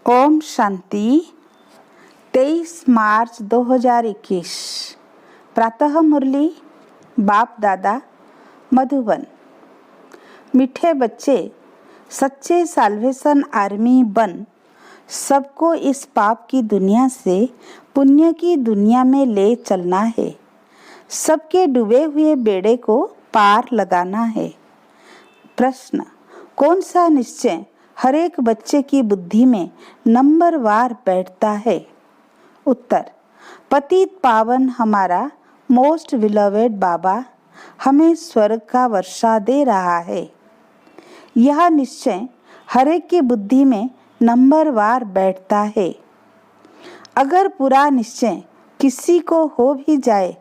ओम शांति। 23 मार्च 2021 प्रातः मुरली बाप दादा मधुबन। मीठे बच्चे, सच्चे साल्वेशन आर्मी बन सबको इस पाप की दुनिया से पुण्य की दुनिया में ले चलना है। सबके डूबे हुए बेड़े को पार लगाना है। प्रश्न, कौन सा निश्चय हर एक बच्चे की बुद्धि में नंबरवार बैठता है? उत्तर, पतित पावन हमारा मोस्ट बिलोवेड बाबा हमें स्वर्ग का वर्षा दे रहा है। यह निश्चय हर एक की बुद्धि में नंबरवार बैठता है। अगर पूरा निश्चय किसी को हो भी जाए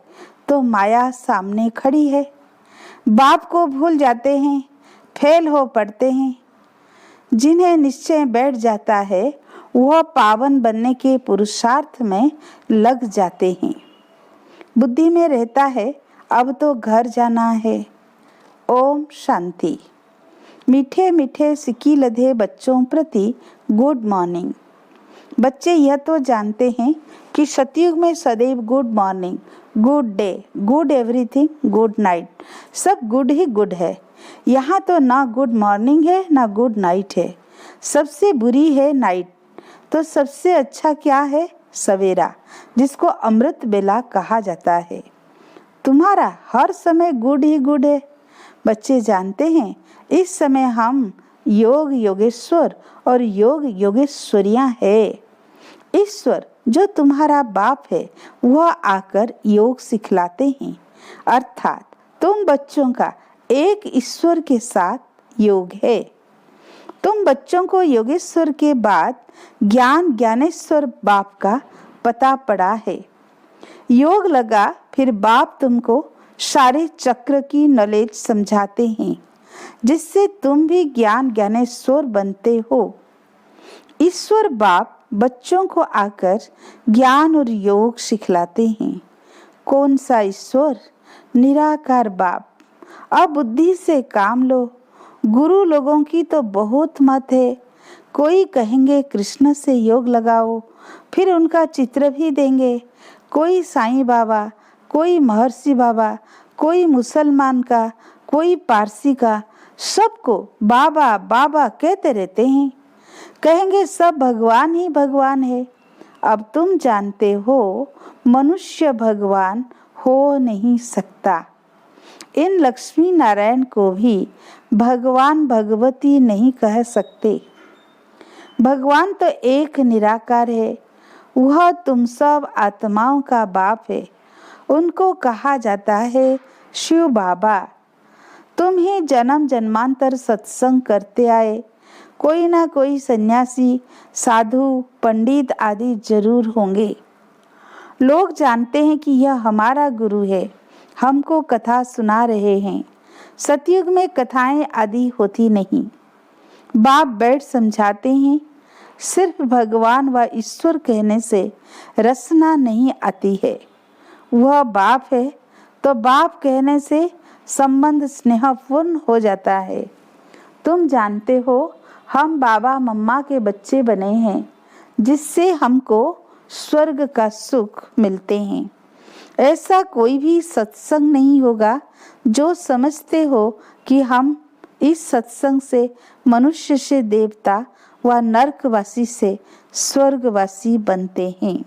तो माया सामने खड़ी है। बाप को भूल जाते हैं, फेल हो पड़ते हैं। जिन्हें निश्चय बैठ जाता है वह पावन बनने के पुरुषार्थ में लग जाते हैं। बुद्धि में रहता है अब तो घर जाना है। ओम शांति। मीठे मीठे सिक्की लधे बच्चों प्रति गुड मॉर्निंग। बच्चे यह तो जानते हैं कि सतयुग में सदैव good morning, good day, good everything, good night, सब गुड ही गुड है। यहाँ तो ना गुड मॉर्निंग है ना गुड नाइट है। सबसे बुरी है नाइट। तो सबसे अच्छा क्या है? सवेरा, जिसको अमृत बेला कहा जाता है। तुम्हारा हर समय गुड ही गुड है। बच्चे जानते हैं इस समय हम योग योगेश्वर और योग योगेश्वरियां है। ईश्वर जो तुम्हारा बाप है वह आकर योग सिखलाते हैं। अर्थात तुम बच्चों का एक ईश्वर के साथ योग है। तुम बच्चों को योगेश्वर के बाद ज्ञानेश्वर बाप का पता पड़ा है। योग लगा फिर बाप तुमको सारे चक्र की नॉलेज समझाते हैं, जिससे तुम भी ज्ञानेश्वर बनते हो। ईश्वर बाप बच्चों को आकर ज्ञान और योग सिखलाते हैं। कौन सा ईश्वर? निराकार बाप। अब बुद्धि से काम लो। गुरु लोगों की तो बहुत मत है। कोई कहेंगे कृष्ण से योग लगाओ, फिर उनका चित्र भी देंगे। कोई साईं बाबा, कोई महर्षि बाबा, कोई मुसलमान का, कोई पारसी का, सबको बाबा बाबा कहते रहते हैं। कहेंगे सब भगवान ही भगवान है। अब तुम जानते हो मनुष्य भगवान हो नहीं सकता। इन लक्ष्मी नारायण को भी भगवान भगवती नहीं कह सकते। भगवान तो एक निराकार है। वह तुम सब आत्माओं का बाप है। उनको कहा जाता है शिव बाबा। तुम ही जन्म जन्मांतर सत्संग करते आए। कोई ना कोई सन्यासी, साधु, पंडित आदि जरूर होंगे। लोग जानते हैं कि यह हमारा गुरु है, हमको कथा सुना रहे हैं। सतयुग में कथाएं आदि होती नहीं। बाप बैठ समझाते हैं। सिर्फ भगवान व ईश्वर कहने से रसना नहीं आती है। वह बाप है तो बाप कहने से संबंध स्नेहपूर्ण हो जाता है। तुम जानते हो हम बाबा मम्मा के बच्चे बने हैं, जिससे हमको स्वर्ग का सुख मिलते हैं। ऐसा कोई भी सत्संग नहीं होगा जो समझते हो कि हम इस सत्संग से मनुष्य से देवता व नरकवासी से स्वर्गवासी बनते हैं।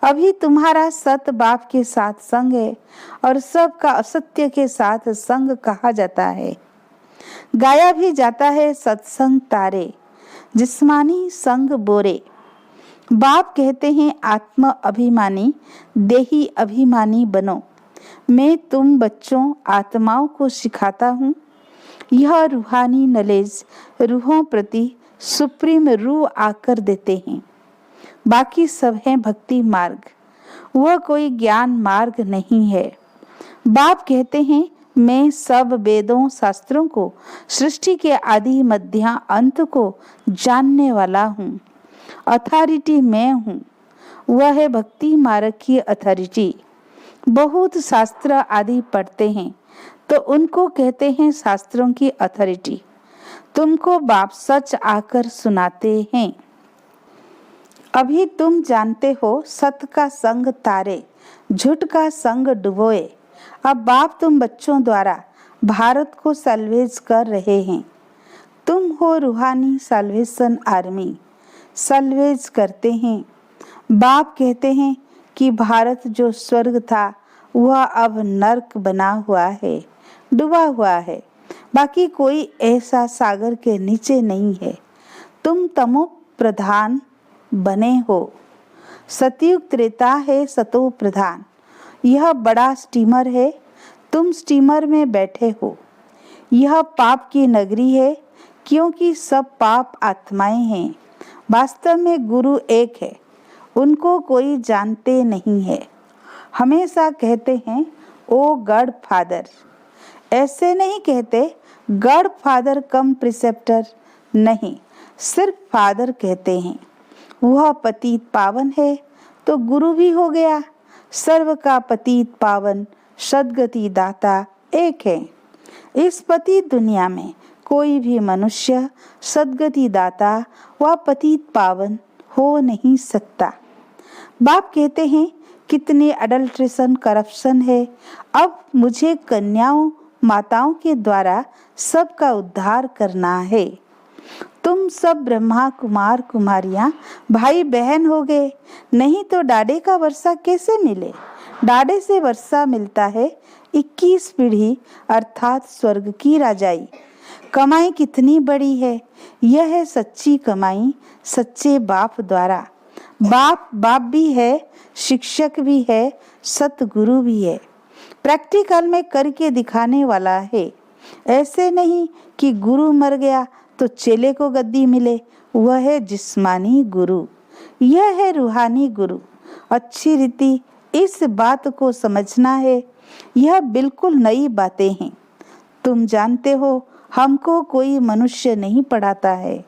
अभी तुम्हारा सत बाप के साथ संग है और सबका असत्य के साथ संग कहा जाता है। गाया भी जाता है सत्संग तारे, जिस्मानी संग बोरे। बाप कहते हैं आत्म अभिमानी, देही अभिमानी बनो। मैं तुम बच्चों आत्माओं को सिखाता हूँ। यह रूहानी नॉलेज रूहों प्रति सुप्रीम रूह आकर देते हैं। बाकी सब है भक्ति मार्ग। वह कोई ज्ञान मार्ग नहीं है। बाप कहते हैं मैं सब वेदों शास्त्रों को, सृष्टि के आदि मध्य अंत को जानने वाला हूँ। अथॉरिटी मैं हूँ। वह है भक्ति मार्ग की अथॉरिटी। बहुत शास्त्र आदि पढ़ते हैं तो उनको कहते हैं शास्त्रों की अथॉरिटी। तुमको बाप सच आकर सुनाते हैं। अभी तुम जानते हो सत्य का संग तारे, झूठ का संग डुबोए। अब बाप तुम बच्चों द्वारा भारत को सल्वेज कर रहे हैं। तुम हो रूहानी सल्वेशन आर्मी, सल्वेज करते हैं। बाप कहते हैं कि भारत जो स्वर्ग था वह अब नर्क बना हुआ है, डूबा हुआ है। बाकी कोई ऐसा सागर के नीचे नहीं है। तुम तमो प्रधान बने हो। सतयुग त्रेता है सतो प्रधान। यह बड़ा स्टीमर है, तुम स्टीमर में बैठे हो। यह पाप की नगरी है, क्योंकि सब पाप आत्माएं हैं। वास्तव में गुरु एक है, उनको कोई जानते नहीं है। हमेशा कहते हैं ओ गॉड फादर। ऐसे नहीं कहते गॉड फादर कम प्रिसेप्टर, नहीं, सिर्फ फादर कहते हैं। वह पतित पावन है तो गुरु भी हो गया। सर्व का पतित पावन सद्गति दाता एक है। इस पतित दुनिया में कोई भी मनुष्य सद्गति दाता व पतित पावन हो नहीं सकता। बाप कहते हैं कितने अडल्ट्रेशन करप्शन है। अब मुझे कन्याओं माताओं के द्वारा सबका उद्धार करना है। तुम सब ब्रह्मा कुमार कुमारियां भाई बहन हो गए, नहीं तो डाडे का वर्षा कैसे मिले। डाडे से वर्षा मिलता है 21 पीढ़ी अर्थात स्वर्ग की राजाई। कमाई कितनी बड़ी है, यह है सच्ची कमाई सच्चे बाप द्वारा। बाप बाप भी है, शिक्षक भी है, सतगुरु भी है। प्रैक्टिकल में करके दिखाने वाला है। ऐसे नहीं कि गुरु मर गया तो चेले को गद्दी मिले, वह है जिस्मानी गुरु, यह है रूहानी गुरु। अच्छी रीति इस बात को समझना है। यह बिल्कुल नई बातें हैं। तुम जानते हो हमको कोई मनुष्य नहीं पढ़ाता है।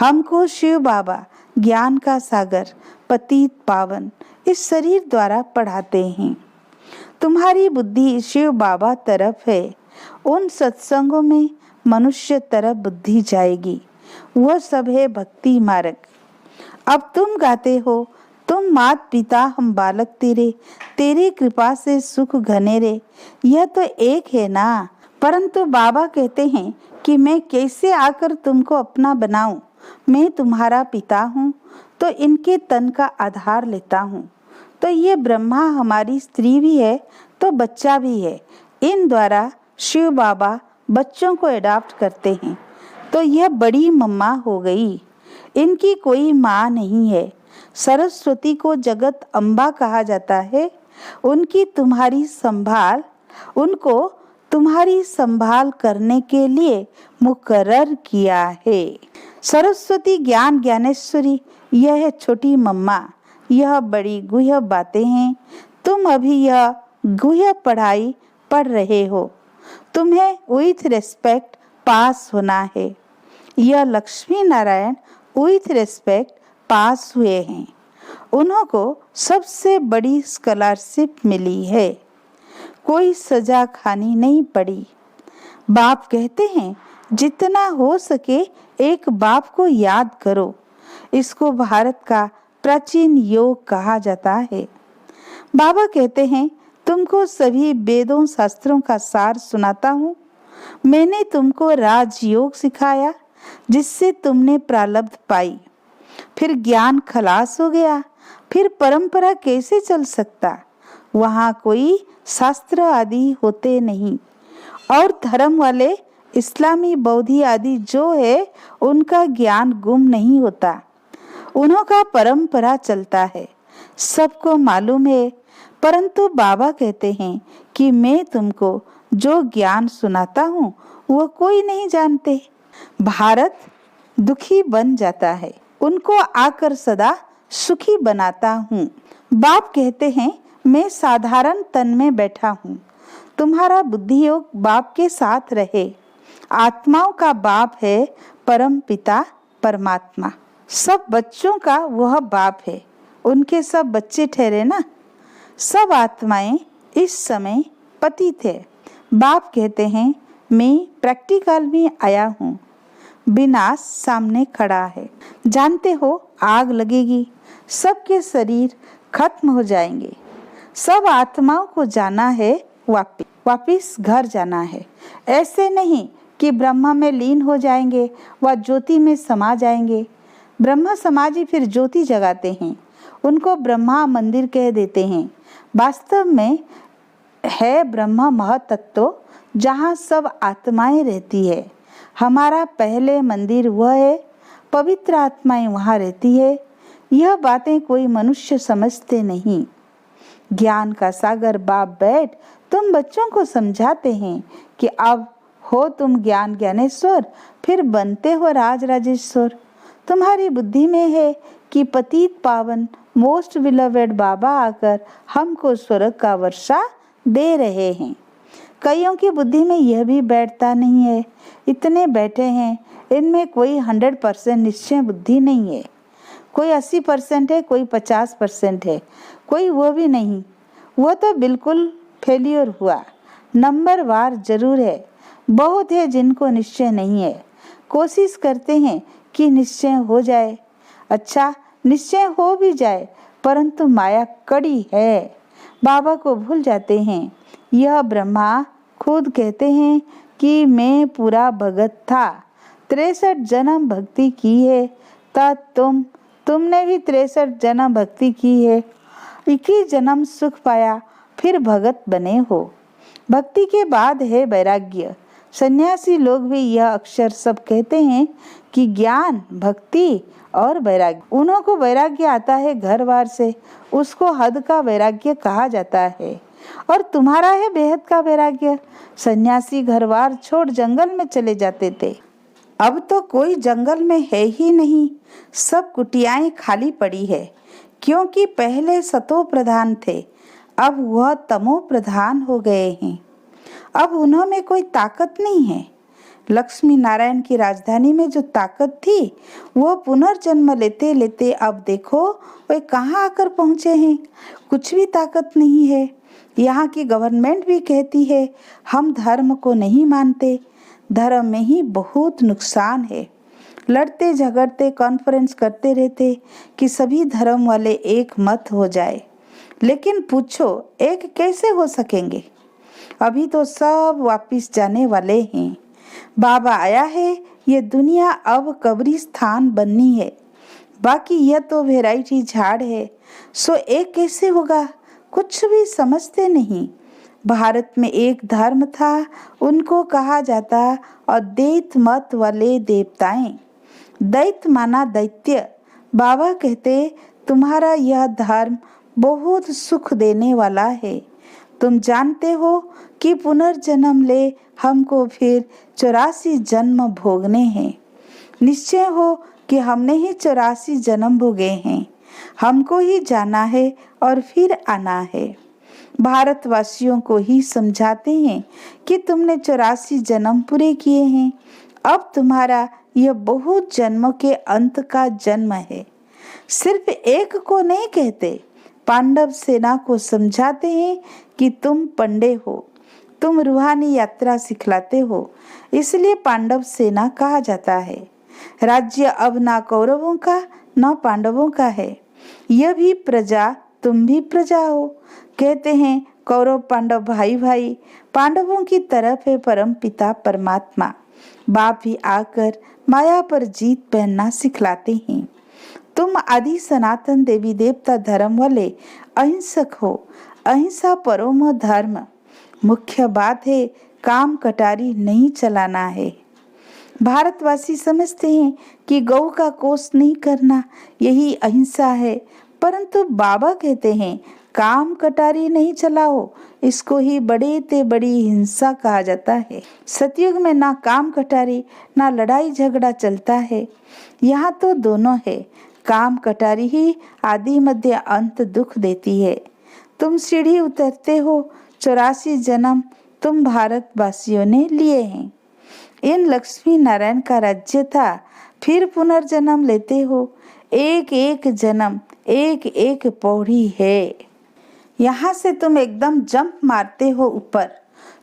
हमको शिव बाबा ज्ञान का सागर पतित पावन इस शरीर द्वारा पढ़ाते हैं। तुम्हारी बुद्धि शिव बाबा तरफ है। उन सत्संगों में मनुष्य तरफ बुद्धि जाएगी। वह सब है भक्ति मार्ग। अब तुम गाते हो तुम मात पिता हम बालक तेरे, तेरी कृपा से सुख घनेरे। यह तो एक है ना। परंतु बाबा कहते हैं कि मैं कैसे आकर तुमको अपना बनाऊं। मैं तुम्हारा पिता हूँ तो इनके तन का आधार लेता हूँ। तो ये ब्रह्मा हमारी स्त्री भी है तो बच्चा भी है। इन द्वारा शिव बाबा बच्चों को अडॉप्ट करते हैं। तो यह बड़ी मम्मा हो गई। इनकी कोई माँ नहीं है। सरस्वती को जगत अम्बा कहा जाता है। उनको तुम्हारी संभाल करने के लिए मुकर्रर किया है। सरस्वती ज्ञान ज्ञानेश्वरी, यह है छोटी मम्मा। यह बड़ी गुह्य बातें हैं। तुम अभी यह गुह्य पढ़ाई पढ़ रहे हो। तुम्हें विथ रेस्पेक्ट पास होना है। यह लक्ष्मी नारायण विथ रेस्पेक्ट पास हुए हैं। उनको सबसे बड़ी स्कॉलरशिप मिली है। कोई सजा खानी नहीं पड़ी। बाप कहते हैं जितना हो सके एक बाप को याद करो। इसको भारत का प्राचीन योग कहा जाता है। बाबा कहते हैं तुमको सभी वेदों शास्त्रों का सार सुनाता हूँ। मैंने तुमको राजयोग सिखाया जिससे तुमने प्रारब्ध पाई। फिर ज्ञान खलास हो गया। फिर परंपरा कैसे चल सकता। वहाँ कोई शास्त्र आदि होते नहीं। और धर्म वाले इस्लामी बौद्धि आदि जो है उनका ज्ञान गुम नहीं होता। उनका परंपरा चलता है, सबको मालूम है। परंतु बाबा कहते हैं कि मैं तुमको जो ज्ञान सुनाता हूँ वो कोई नहीं जानते। भारत दुखी बन जाता है, उनको आकर सदा सुखी बनाता हूँ। बाप कहते हैं मैं साधारण तन में बैठा हूँ। तुम्हारा बुद्धि योग बाप के साथ रहे। आत्माओं का बाप है परम पिता परमात्मा। सब बच्चों का वह बाप है। उनके सब बच्चे ठहरे ना। सब आत्माएं इस समय पतित है। बाप कहते हैं मैं प्रैक्टिकल में आया हूँ। विनाश सामने खड़ा है। जानते हो आग लगेगी सबके शरीर खत्म हो जाएंगे। सब आत्माओं को जाना है, वापिस घर जाना है। ऐसे नहीं कि ब्रह्मा में लीन हो जाएंगे व ज्योति में समा जाएंगे। ब्रह्मा समाजी फिर ज्योति जगाते हैं, उनको ब्रह्मा मंदिर कह देते हैं। वास्तव में है ब्रह्मा महतत्व जहाँ सब आत्माएं रहती है। हमारा पहले मंदिर वह है, पवित्र आत्माएं वहाँ रहती है। यह बातें कोई मनुष्य समझते नहीं। ज्ञान का सागर बाप बैठ तुम बच्चों को समझाते हैं कि अब हो तुम ज्ञान ज्ञानेश्वर, फिर बनते हो राज राजेश्वर। तुम्हारी बुद्धि में है कि पतित पावन मोस्ट बिलवेड बाबा आकर हमको स्वर्ग का वर्षा दे रहे हैं। कईयों की बुद्धि में यह भी बैठता नहीं है। इतने बैठे हैं, इनमें कोई 100% निश्चय बुद्धि नहीं है। कोई 80% है, कोई 50% है, कोई वो भी नहीं। वह तो बिल्कुल फेलियर हुआ। नंबर वार जरूर है। बहुत है जिनको निश्चय नहीं है। कोशिश करते हैं कि निश्चय हो जाए। अच्छा, निश्चय हो भी जाए परंतु माया कड़ी है, बाबा को भूल जाते हैं। यह ब्रह्मा खुद कहते हैं कि मैं पूरा भगत था, 63 जन्म भक्ति की है। तुमने भी 63 जन्म भक्ति की है, 21 जन्म सुख पाया, फिर भगत बने हो। भक्ति के बाद है वैराग्य। सन्यासी लोग भी यह अक्षर सब कहते हैं कि ज्ञान, भक्ति और वैराग्य। उन्हों को वैराग्य आता है घर बार से, उसको हद का वैराग्य कहा जाता है। और तुम्हारा है बेहद का वैराग्य। सन्यासी घर बार छोड़ जंगल में चले जाते थे, अब तो कोई जंगल में है ही नहीं। सब कुटियाएं खाली पड़ी है, क्योंकि पहले सतो प्रधान थे, अब वह तमो प्रधान हो गए हैं। अब उन्होंने कोई ताकत नहीं है। लक्ष्मी नारायण की राजधानी में जो ताकत थी वह पुनर्जन्म लेते लेते अब देखो वे कहाँ आकर पहुँचे हैं। कुछ भी ताकत नहीं है। यहाँ की गवर्नमेंट भी कहती है हम धर्म को नहीं मानते। धर्म में ही बहुत नुकसान है। लड़ते झगड़ते कॉन्फ्रेंस करते रहते कि सभी धर्म वाले एक मत हो जाए, लेकिन पूछो एक कैसे हो सकेंगे। अभी तो सब वापिस जाने वाले हैं। बाबा आया है, ये दुनिया अब कब्रिस्तान बननी है। बाकी यह तो वैरायटी झाड़ है, सो एक कैसे होगा, कुछ भी समझते नहीं। भारत में एक धर्म था, उनको कहा जाता अद्वैत मत वाले देवताएं। दैत्य माना दैत्य। बाबा कहते तुम्हारा यह धर्म बहुत सुख देने वाला है। तुम जानते हो कि पुनर्जन्म ले हमको फिर 84 जन्म भोगने हैं। निश्चय हो कि हमने ही 84 जन्म भोगे हैं। हमको ही जाना है और फिर आना है। भारतवासियों को ही समझाते हैं कि तुमने 84 जन्म पूरे किए हैं। अब तुम्हारा यह बहुत जन्मों के अंत का जन्म है। सिर्फ एक को नहीं कहते, पांडव सेना को समझाते हैं कि तुम पंडे हो, तुम रूहानी यात्रा सिखलाते हो, इसलिए पांडव सेना कहा जाता है। राज्य अब ना कौरवों का न पांडवों का है। यह भी प्रजा, तुम भी प्रजा हो। कहते हैं कौरव पांडव भाई भाई, पांडवों की तरफ है परम पिता परमात्मा। बाप भी आकर माया पर जीत पहनना सिखलाते हैं। तुम आदि सनातन देवी देवता धर्म वाले अहिंसक हो। अहिंसा परम धर्म। मुख्य बात है काम कटारी नहीं चलाना है। भारतवासी समझते हैं कि गौ का कोष नहीं करना यही अहिंसा है, परंतु बाबा कहते हैं काम कटारी नहीं चलाओ, इसको ही बड़े ते बड़ी हिंसा कहा जाता है। सतयुग में ना काम कटारी ना लड़ाई झगड़ा चलता है। यहाँ तो दोनों है। काम कटारी ही आदि मध्य अंत दुख देती है। तुम सीढ़ी उतरते हो, 84 जन्म तुम भारतवासियों ने लिए हैं। इन लक्ष्मी नारायण का राज्य था, फिर पुनर्जन्म लेते हो। एक एक जन्म एक एक पौड़ी है। यहाँ से तुम एकदम जंप मारते हो ऊपर।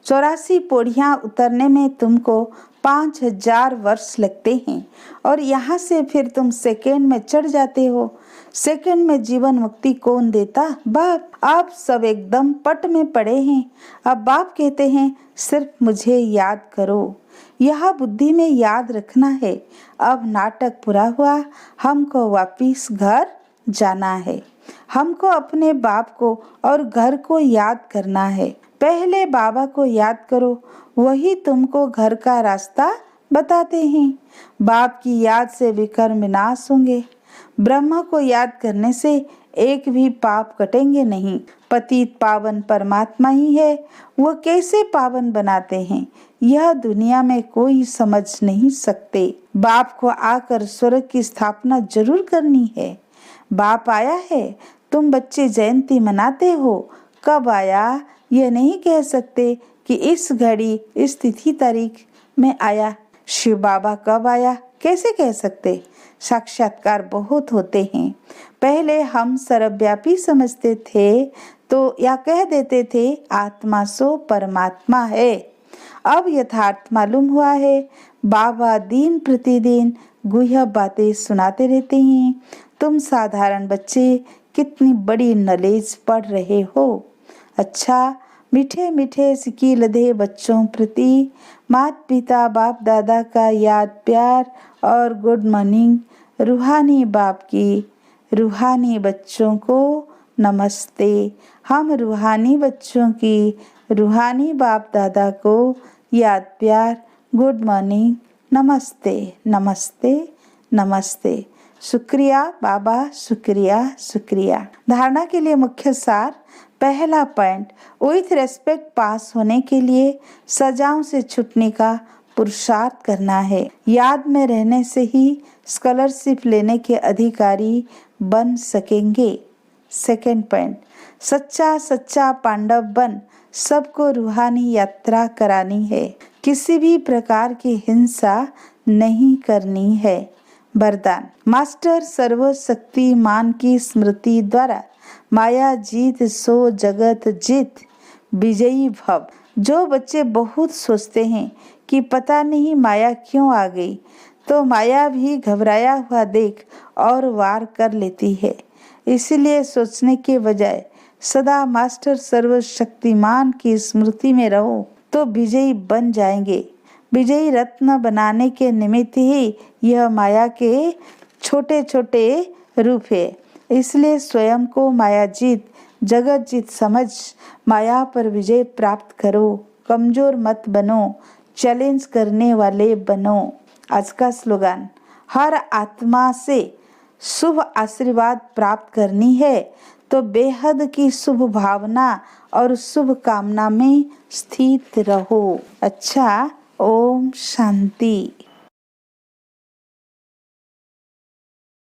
84 पौड़ियाँ उतरने में तुमको 5000 वर्ष लगते हैं और यहाँ से फिर तुम सेकेंड में चढ़ जाते हो। सेकेंड में जीवन मुक्ति कौन देता? बाप। आप सब एकदम पट में पड़े हैं। अब बाप कहते हैं सिर्फ मुझे याद करो, यह बुद्धि में याद रखना है। अब नाटक पूरा हुआ, हमको वापिस घर जाना है। हमको अपने बाप को और घर को याद करना है। पहले बाबा को याद करो, वही तुमको घर का रास्ता बताते हैं। बाप की याद से विकर्म विनाश होंगे। ब्रह्मा को याद करने से एक भी पाप कटेंगे नहीं। पतित पावन परमात्मा ही है, वो कैसे पावन बनाते हैं यह दुनिया में कोई समझ नहीं सकते। बाप को आकर स्वर्ग की स्थापना जरूर करनी है। बाप आया है, तुम बच्चे जयंती मनाते हो। कब आया यह नहीं कह सकते कि इस घड़ी इस तिथि तारीख में आया। शिव बाबा कब आया कैसे कह सकते? साक्षात्कार बहुत होते हैं। पहले हम सर्वव्यापी समझते थे तो या कह देते थे आत्मा सो परमात्मा है। अब यथार्थ मालूम हुआ है। बाबा दिन प्रतिदिन गुह्य बातें सुनाते रहते हैं। तुम साधारण बच्चे कितनी बड़ी नॉलेज पढ़ रहे हो। अच्छा, मीठे मीठे सिकी लदे बच्चों प्रति माता पिता बाप दादा का याद प्यार और गुड मॉर्निंग। रूहानी बाप की रूहानी बच्चों को नमस्ते। हम रूहानी बच्चों की रूहानी बाप दादा को याद प्यार गुड मॉर्निंग, नमस्ते नमस्ते नमस्ते। शुक्रिया बाबा, शुक्रिया शुक्रिया। धारणा के लिए मुख्य सार। पहला पॉइंट, विथ रेस्पेक्ट पास होने के लिए सजाओं से छूटने का पुरुषार्थ करना है। याद में रहने से ही स्कॉलरशिप लेने के अधिकारी बन सकेंगे। सेकंड पॉइंट, सच्चा सच्चा पांडव बन सबको रूहानी यात्रा करानी है। किसी भी प्रकार की हिंसा नहीं करनी है। वरदान, मास्टर सर्वशक्तिमान की स्मृति द्वारा माया जीत सो जगत जीत विजयी भव। जो बच्चे बहुत सोचते हैं कि पता नहीं माया क्यों आ गई, तो माया भी घबराया हुआ देख और वार कर लेती है। इसलिए सोचने के बजाय सदा मास्टर सर्वशक्तिमान की स्मृति में रहो तो विजयी बन जाएंगे। विजयी रत्न बनाने के निमित्त ही यह माया के छोटे छोटे रूप है। इसलिए स्वयं को माया जीत जगत जीत समझ माया पर विजय प्राप्त करो। कमजोर मत बनो, चैलेंज करने वाले बनो। आज का स्लोगन, हर आत्मा से शुभ आशीर्वाद प्राप्त करनी है तो बेहद की शुभ भावना और शुभ कामना में स्थित रहो। अच्छा, ओम शांति।